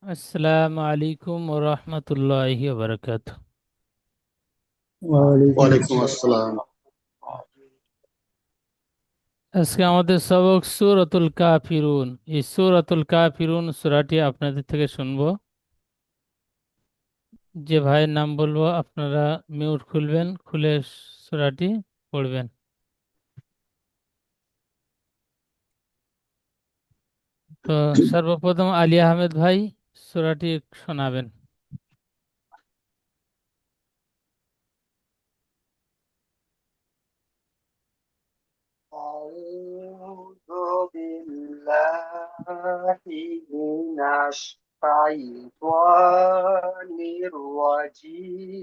আসসালামু আলাইকুম ওয়া রাহমাতুল্লাহি ওয়া বারাকাতুহু। ওয়ালাইকুম ওয়ালাইকুম আসসালাম। আসসালাম। আজকে আমাদের সবক সূরাতুল কাফিরুন। এই সূরাতুল কাফিরুন সূরাটি আপনাদের থেকে শুনবো। যে ভাইয়ের নাম বলবো আপনারা মিউট খুলবেন, খুলে সূরাটি পড়বেন। তো সর্বপ্রথম আলী আহমেদ ভাই সূরাটি শোনাবেন। أعوذ بالله من الشيطان الرجيم.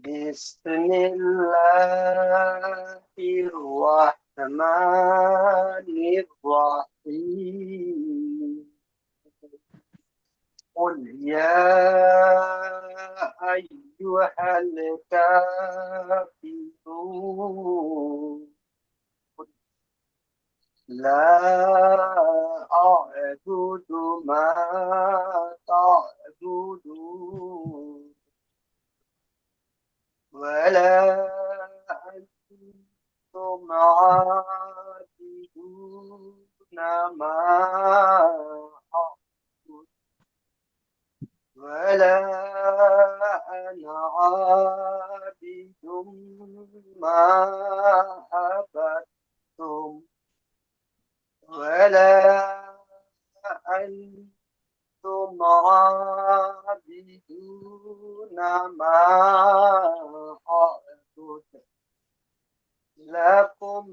بسم الله الرحمن الرحيم. قل يا أيها الكافرون لا أعبد ما تعبدون ولا أنتم عابدون ما أعبد ولا أنا عابد ما عبدتم ولا أنتم عابدون ما أعبد لكم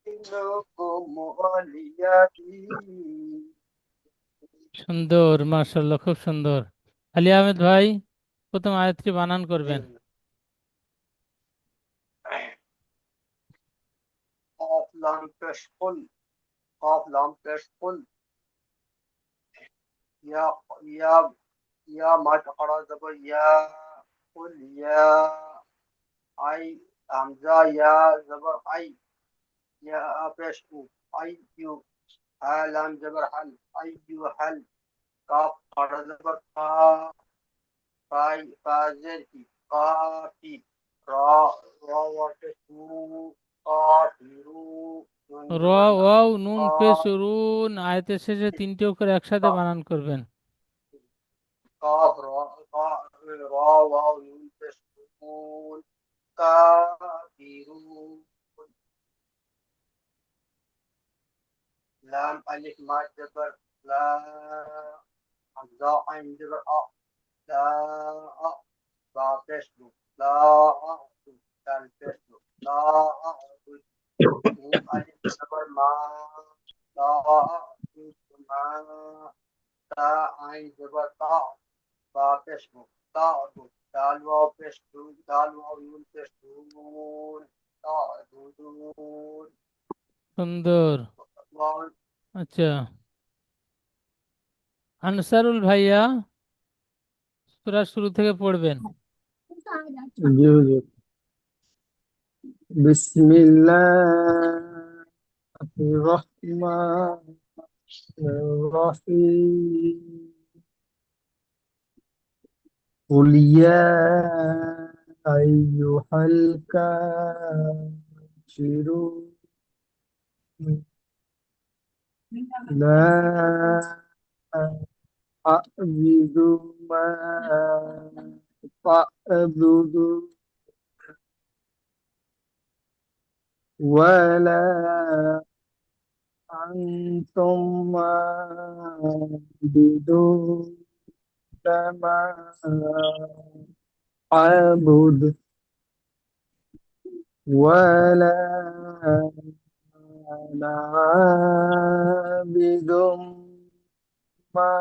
دينكم ولي دين. সুন্দর, মাশাআল্লাহ, খুব সুন্দর। আলী আহমেদ ভাই প্রথম আয়াতটি বানান করবেন। قاف لام পেশ قل قاف لام পেশ قل يا يا يا مد قرا زبر يا قل يا اي همزه يا زبر اي يا پیش او اي يو لام زبر هل اي يو هل قاف قرا زبر قا فاي فازر کی قافي را را پیش او قافرو نون র زبر نا ওয়াও নুন পেশ قاف রুন আয়াতের শেষে তিনটি অক্ষর একসাথে বানান করবেন। قاف را را واو نون پیش او كافرون لام ألف ما جبر لا حمزة عين جبر لا با بشلو لا دال بشلو لا ميم ألف جبر ما لا ما تا عين جبر با بشلو دال واو بشلو دال واو نون بشلو تعبدون সুন্দর। আচ্ছা, আনসারুল ভাইয়া সূরা শুরু থেকে পড়বেন। জি হুজুর। বিসমিল্লাহির রহমানির রহিম। قل يا أيها الكافرون لا أعبد ما تعبدون ولا أنتم عابدون ما أعبد ولا أنا عابد ما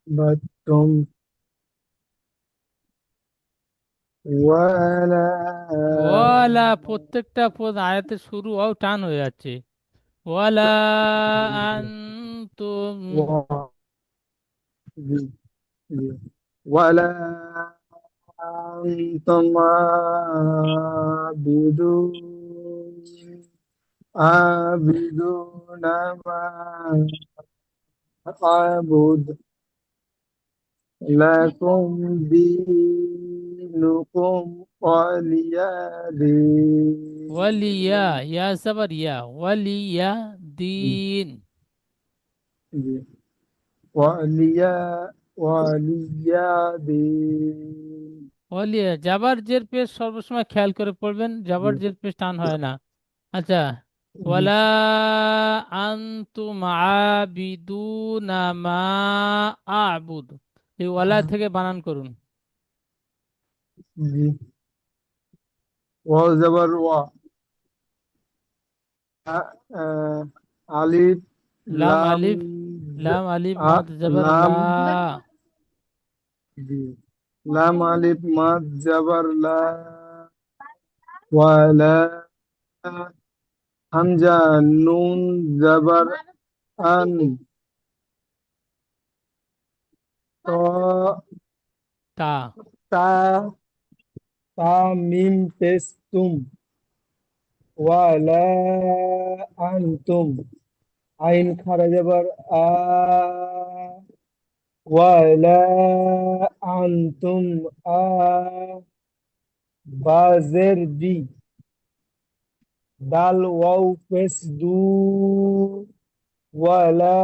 عبدتم ولا ওয়ালা প্রত্যেকটা পদ আয়াতের শুরু হও টান হয়ে যাচ্ছে। ওয়ালা আনতুম। ولا أنتم عابدون عابدون ما أعبد لكم دينكم ولي ওয়ালিয়া, دين ইয়া সাবার ইয়া, ওয়ালিয়া দিন। ولي ولي دين ওয়ালিয়া জাবার জের পেশ সর্বসময় খেয়াল করে পড়বেন, জাবার জের পেশ টান হয় না। আচ্ছা, ওয়ালা আনতুম আবিদুনা মা আবুদ, এই ওয়ালা থেকে বানান করুন। وزبر آه، ألف লাম لام আলিফ, লাম আলিফ মাদ জাবার লা। لام لام ألف ماد زبر لا ولا همزة نون زبر أن طاء তা, تا تا ميم تستم ولا أنتم عين خرج زبر ولا أنتم بازر بي دال واو فس دو ولا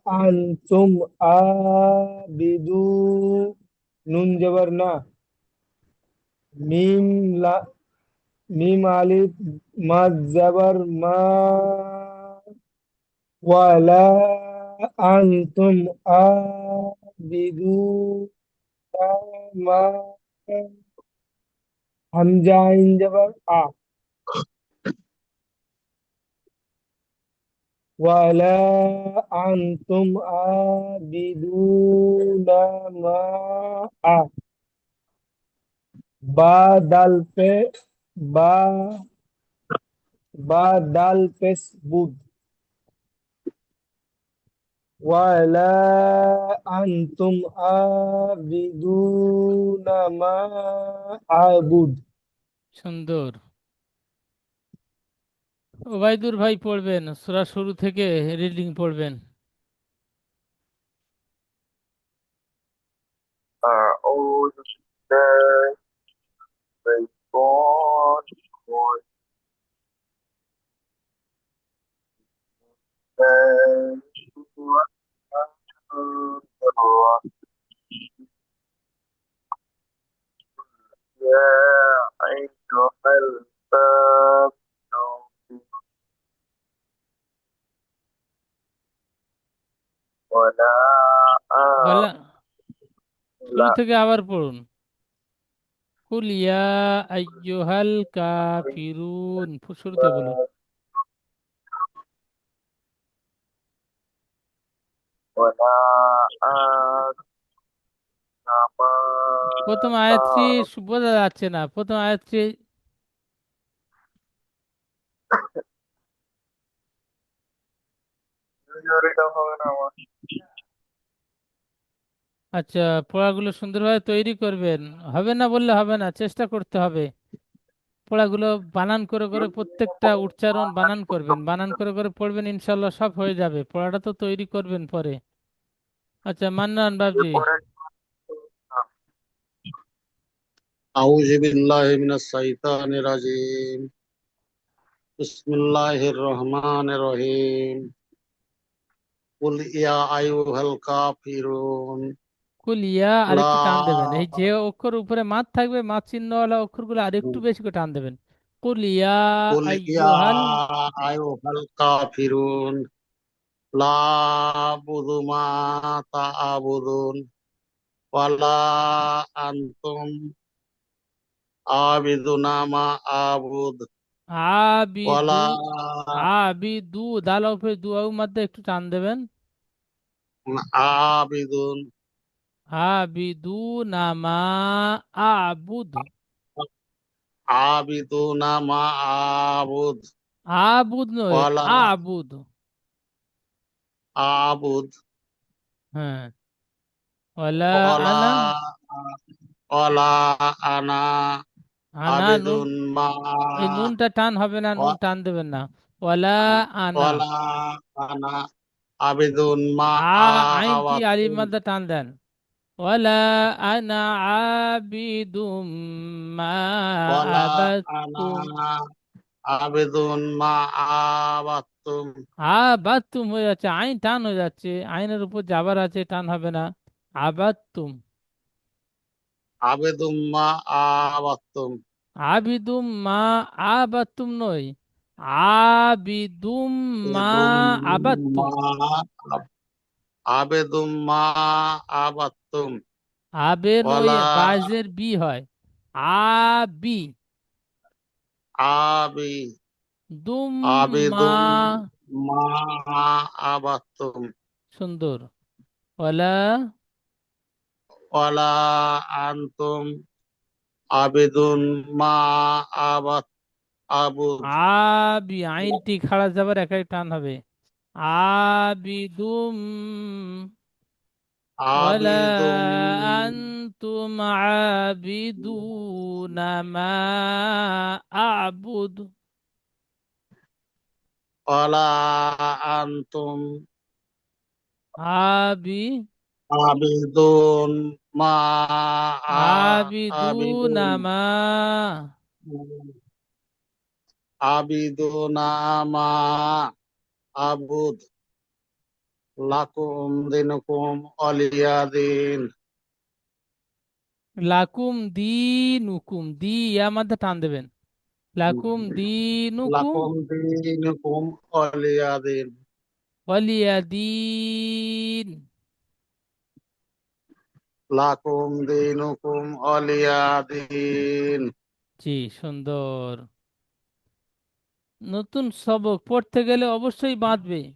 أنتم عابدون نون جبر না মিম লা মিম আলিফ মাদ জাবার মা ওয়ালা আনতুম আবিদুন মা হামজা আইন জাবার আ ওয়ালা আনতুম আবিদুন মা আ বা দাল পে বা বা দাল পেশ বুদ ওয়ালা আনতুম আবিদুনা মা আবুদ সুন্দর। ওবায়দুর ভাই পড়বেন, সূরা শুরু থেকে রিডিং পড়বেন। أعوذ بالله من الشيطان الرجيم يا أيها الكافرون ولا ওয়ালা শুরু أعلم থেকে আবার পড়ুন। কুল ইয়া আইয়ুহাল কাফিরুন, শুরুতে বলুন। ولا أعلم ما প্রথম আয়াতটি বোঝা যাচ্ছে না, প্রথম আয়াতটি। এটা হবে না আমার আচ্ছা, পড়াগুলো সুন্দরভাবে তৈরি করবেন। হবে না বললে হবে না, চেষ্টা করতে হবে। পড়াগুলো বানান করে করে প্রত্যেকটা উচ্চারণ বানান করবেন, বানান করে করে পড়বেন, ইনশাল্লাহ সব হয়ে যাবে। পড়াটা তো তৈরি করবেন পরে। আচ্ছা, মান্নান বাবজি। এরপরে أعوذ بالله من الشيطان الرجيم بسم الله الرحمن الرحيم قل يا أيها الكافرون কুল ইয়া আরেকটু টান দেবেন, لا এই যে অক্ষর উপরে মাদ থাকবে, মাদ চিহ্নওয়ালা অক্ষরগুলো আরেকটু বেশি করে টান দেবেন। কুল ইয়া قل يا আইয়ুহাল। أيها الكافرون لا أعبد ما تعبدون ولا أنتم عابدون ما أعبد আবিদু, ولا আবিদু দাল উপরে দুয়ার মধ্যে একটু টান দেবেন। عابد আবিদু নামা আবুদ, عابدون ما أعبد আবুদ নয়, ولا আবুদ। أعبد হ্যাঁ, ওয়ালা ولا আনা। ولا أنا আনা নুন, আবেদুন মা এই নুনটা টান হবে না, নুন ওয়া- টান দেবেন না। ওয়ালা আনা, ওয়ালা আনা আবেদুন মা আইনটি আলিফ আওয়াতুম মাদ্দা টান দেন। ওয়ালা আনা আবিদুম মা ওয়ালা আনা আবাদতুম। আবেদুন মা আবাতুম আবাদতুম হয়ে যাচ্ছে, আইন টান হয়ে যাচ্ছে, আইনের উপর যাবার আছে, টান হবে না। আবাদতুম, আবেদুম মা আবাতুম আবিদুম মা আবাদতুম নয়, আবিদুম মা আবেদুম মা আবাদতুম। আবেদুম মা আবাতুম আবে নয়, ওয়ালা বাজের বি হয়। আবি আবি দুম মা, আবেদুম মা আবাতুম সুন্দর। ওয়ালা ওয়ালা আনতুম আবেদুন মা আবাত আবুদ আবি, আইনটি খাড়া যাবার এক এক টান হবে। আবিদুম, ওয়ালা আবেদুম আনতুম আবিদুনা মা আবুদ। ওয়ালা আনতুম আবি আবেদুন মা আবিদুনা আবেদুন মা, আবিদুনা মা আবুদ লাকুম দিনুকুম অলিয়াদিন লাকুম দিনুকুম, দি আমাদের টান দেবেন। লাকুম দিনুকুম লাকুম দিনুকুম অলিয়াদিন ওয়ালিয়াদিন। লাকুম দিনুকুম অলিয়াদিন জি, সুন্দর। নতুন সবক পড়তে গেলে অবশ্যই বাঁধবে,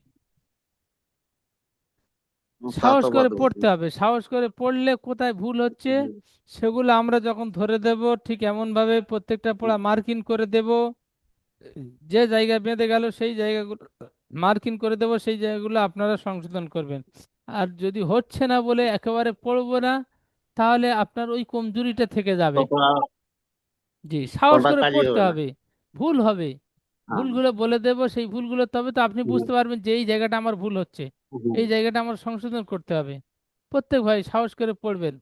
তা সাহস তো করে বটে। পড়তে হবে। সাহস করে পড়লে কোথায় ভুল হচ্ছে সেগুলো আমরা যখন ধরে দেব, ঠিক এমন ভাবে প্রত্যেকটা পড়া মার্কিং করে দেব। যে জায়গায় বেঁধে গেল সেই জায়গাগুলো মার্কিং করে দেব, সেই জায়গাগুলো আপনারা সংশোধন করবেন। আর যদি হচ্ছে না বলে একেবারে পড়বো না, তাহলে আপনার ওই কমজোরিটা থেকে যাবে। ওটা জি, সাহস ওটা করে কাজই পড়তে হবে না। হবে। ভুল হবে, হ্যাঁ। ভুলগুলো বলে দেব, সেই ভুলগুলো তবে তো আপনি হুম, বুঝতে পারবেন যে এই জায়গাটা আমার ভুল হচ্ছে, হুম। এই জায়গাটা আমার সংশোধন করতে হবে। প্রত্যেক ভাই সাহস করে পড়বেন,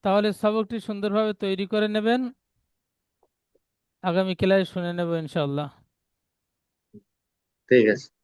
তাহলে সবকটি সুন্দরভাবে তৈরি করে নেবেন। আগামী ক্লাসে শুনে নেব ইনশাল্লাহ। ঠিক আছে।